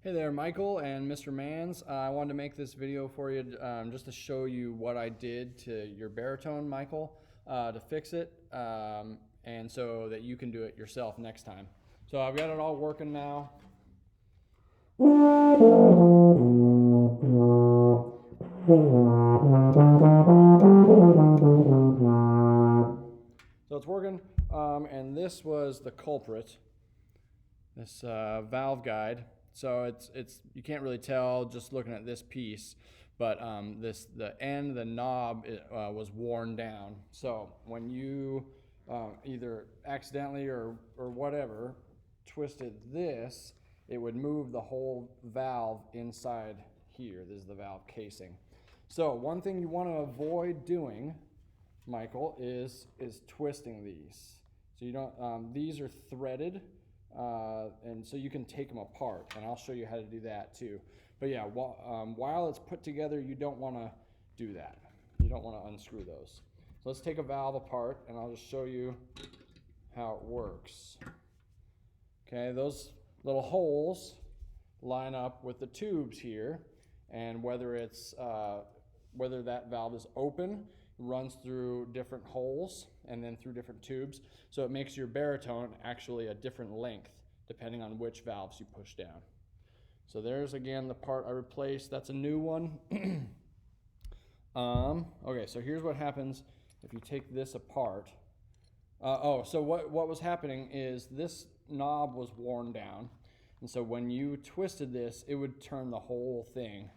Hey there, Michael and Mr. Mans. I wanted to make this video for you just to show you what I did to your baritone, Michael, to fix it, and so that you can do it yourself next time. So I've got it all working now. So it's working, and this was the culprit, this valve guide. So it's you can't really tell just looking at this piece, but the knob was worn down. So when you either accidentally or whatever twisted this, it would move the whole valve inside here. This is the valve casing. So one thing you want to avoid doing, Michael, is twisting these. So you don't. These are threaded. And so you can take them apart, and I'll show you how to do that too. But yeah, while it's put together, you don't want to do that. You don't want to unscrew those. So let's take a valve apart, and I'll just show you how it works. Okay, those little holes line up with the tubes here, and whether that valve is open, runs through different holes and then through different tubes, so it makes your baritone actually a different length depending on which valves you push down. So there's again the part I replaced. That's a new one. Okay, so here's what happens if you take this apart. So what was happening is this knob was worn down, and so when you twisted this, it would turn the whole thing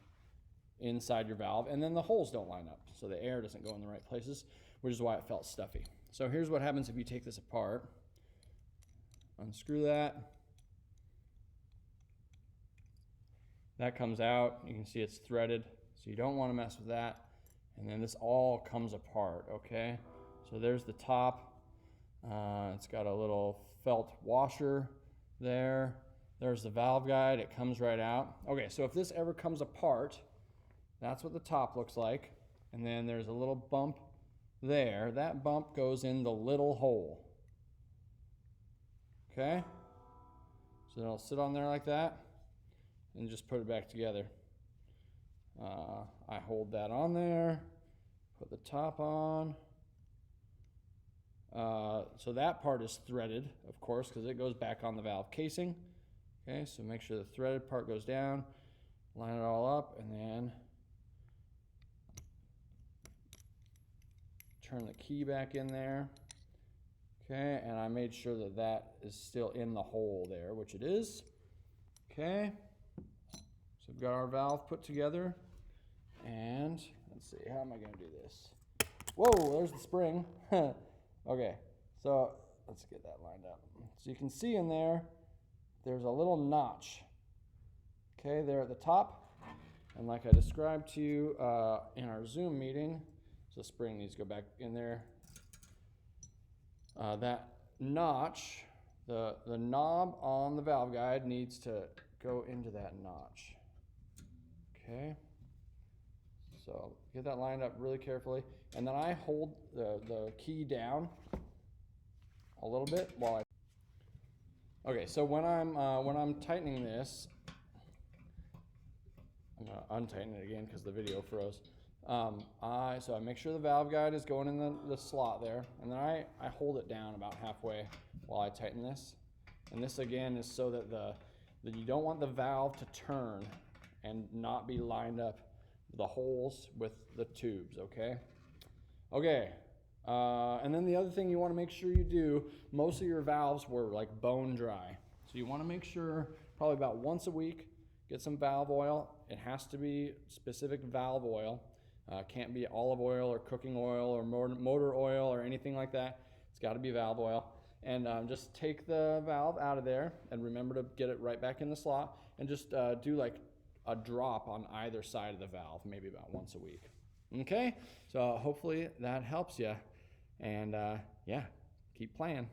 inside your valve, and then the holes don't line up, so the air doesn't go in the right places, which is why it felt stuffy. So here's what happens if you take this apart. Unscrew that. That comes out. You can see it's threaded, so you don't want to mess with that. And then this all comes apart, okay? So there's the top. It's got a little felt washer there. There's the valve guide. It comes right out. Okay, so if this ever comes apart, that's what the top looks like. And then there's a little bump there. That bump goes in the little hole. Okay? So then I'll sit on there like that and just put it back together. I hold that on there, put the top on. So that part is threaded, of course, because it goes back on the valve casing. Okay, so make sure the threaded part goes down, line it all up, and then turn the key back in there. Okay, and I made sure that that is still in the hole there, which it is. Okay, so we've got our valve put together, and let's see, how am I going to do this? Whoa, there's the spring. Okay, so let's get that lined up. So you can see in there, there's a little notch. Okay, there at the top, and like I described to you in our Zoom meeting, so the spring needs to go back in there. That notch, the knob on the valve guide needs to go into that notch. Okay, so get that lined up really carefully, and then I hold the key down a little bit while I. Okay, so when I'm tightening this, I'm gonna untighten it again because the video froze. So I make sure the valve guide is going in the slot there, and then I hold it down about halfway while I tighten this. And this again is so that you don't want the valve to turn and not be lined up the holes with the tubes, okay? Okay, and then the other thing you want to make sure you do, most of your valves were like bone dry. So you want to make sure probably about once a week, get some valve oil. It has to be specific valve oil. Can't be olive oil or cooking oil or motor oil or anything like that. It's got to be valve oil. And just take the valve out of there and remember to get it right back in the slot, and just do like a drop on either side of the valve, maybe about once a week. Okay, so hopefully that helps you. And yeah, keep playing.